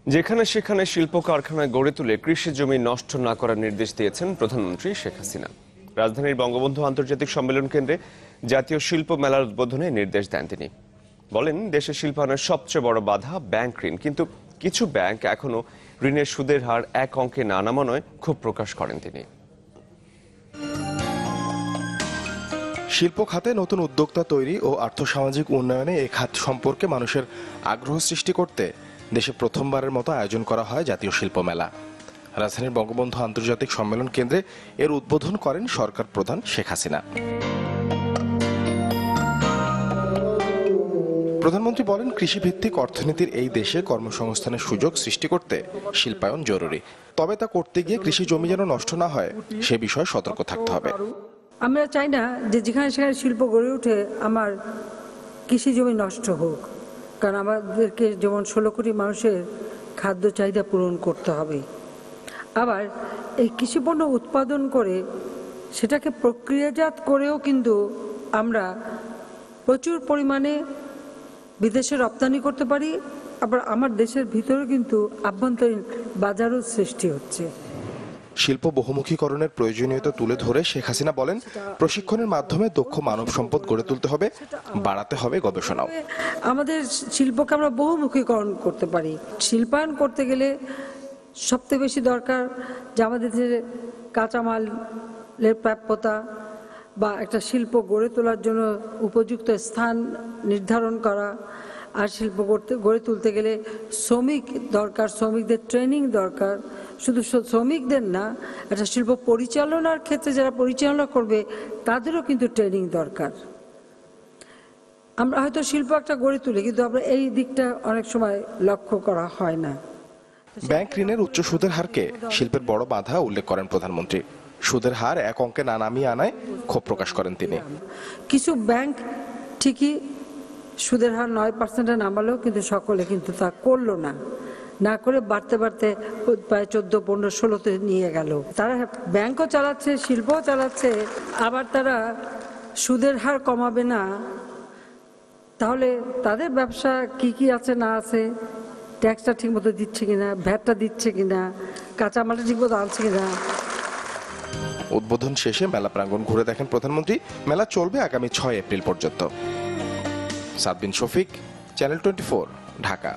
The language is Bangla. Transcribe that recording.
যেখানে সেখানে শিল্প কারখানা গড়ে তুলে কৃষি জমি নষ্ট না করার নির্দেশ দিয়েছেন প্রধানমন্ত্রী শেখ হাসিনা। রাজধানীর বঙ্গবন্ধু আন্তর্জাতিক সম্মেলন কেন্দ্রে জাতীয় শিল্প মেলার উদ্বোধনে নির্দেশ দেন তিনি। বলেন, দেশে শিল্পায়নের সবচেয়ে বড় বাধা ব্যাংক ঋণ, কিন্তু কিছু ব্যাংক এখনো ঋণের সুদের হার এক অঙ্কে না নামানোয় ক্ষোভ প্রকাশ করেন তিনি। শিল্প খাতে নতুন উদ্যোক্তা তৈরি ও আর্থসামাজিক উন্নয়নে এই খাত সম্পর্কে মানুষের আগ্রহ সৃষ্টি করতে দেশে প্রথমবারের মতো আয়োজন করা হয় জাতীয় শিল্প মেলা। রাজধানীর বঙ্গবন্ধু আন্তর্জাতিক সম্মেলন কেন্দ্রে এর উদ্বোধন করেন সরকার প্রধান শেখ হাসিনা। প্রধানমন্ত্রী বলেন, কৃষিভিত্তিক অর্থনীতির এই দেশে কর্মসংস্থানের সুযোগ সৃষ্টি করতে শিল্পায়ন জরুরি। তবে তা করতে গিয়ে কৃষি জমি যেন নষ্ট না হয় সে বিষয়ে সতর্ক থাকতে হবে। আমরা চাই না যে যেখানে সেখানে শিল্প গড়ে উঠে আমার কৃষি জমি নষ্ট হোক, কারণ আমাদেরকে যেমন 16 কোটি মানুষের খাদ্য চাহিদা পূরণ করতে হবে। আবার এই কৃষিপণ্য উৎপাদন করে সেটাকে প্রক্রিয়াজাত করেও কিন্তু আমরা প্রচুর পরিমাণে বিদেশে রপ্তানি করতে পারি। আবার আমার দেশের ভিতরে কিন্তু আভ্যন্তরীণ বাজারও সৃষ্টি হচ্ছে। শিল্প বহুমুখীকরণের প্রয়োজনীয়তা তুলে ধরে শেখ হাসিনা বলেন, প্রশিক্ষণের মাধ্যমে দক্ষ মানব সম্পদ গড়ে তুলতে হবে, বাড়াতে হবে গবেষণাও। আমাদের শিল্পকে আমরা বহুমুখীকরণ করতে পারি। শিল্পায়ন করতে গেলে সবচেয়ে বেশি দরকার যে আমাদের যে কাঁচামালের প্রাপ্যতা বা একটা শিল্প গড়ে তোলার জন্য উপযুক্ত স্থান নির্ধারণ করা। আর শিল্প গড়ে তুলতে গেলে শ্রমিক দরকার, শ্রমিকদের ট্রেনিং দরকার। শুধু শ্রমিকদের না, একটা শিল্প পরিচালনার ক্ষেত্রে যারা পরিচালনা করবে তাদেরও কিন্তু ট্রেনিং দরকার। আমরা হয়তো শিল্প একটা গড়ে তুলি, কিন্তু আমরা এই দিকটা অনেক সময় লক্ষ্য করা হয় না। ব্যাংক ঋণের উচ্চ সুদের হারকে শিল্পের বড় বাধা উল্লেখ করেন প্রধানমন্ত্রী। সুদের হার এক অঙ্কে না নামিয়ে আনায় ক্ষোভ প্রকাশ করেন তিনি। কিছু ব্যাংক ঠিকই সুদের হার 9% নামালেও কিন্তু সকলে কিন্তু তা করলো না করে বাড়তে বাড়তে প্রায় 14, 15, 16-তে নিয়ে গেল। তারা ব্যাংকও চালাচ্ছে, শিল্পও চালাচ্ছে, আবার তারা সুদের হার কমাবে না। তাহলে তাদের ব্যবসা কি আছে না আছে, ট্যাক্সটা ঠিক মতো দিচ্ছে কিনা, ভ্যাটটা দিচ্ছে কিনা, কাঁচামালটা ঠিক মতো আনছে কিনা। উদ্বোধন শেষে মেলা প্রাঙ্গণ ঘুরে দেখেন প্রধানমন্ত্রী। মেলা চলবে আগামী 6 এপ্রিল পর্যন্ত। সাদবিন শফিক, চ্যানেল 24, ঢাকা।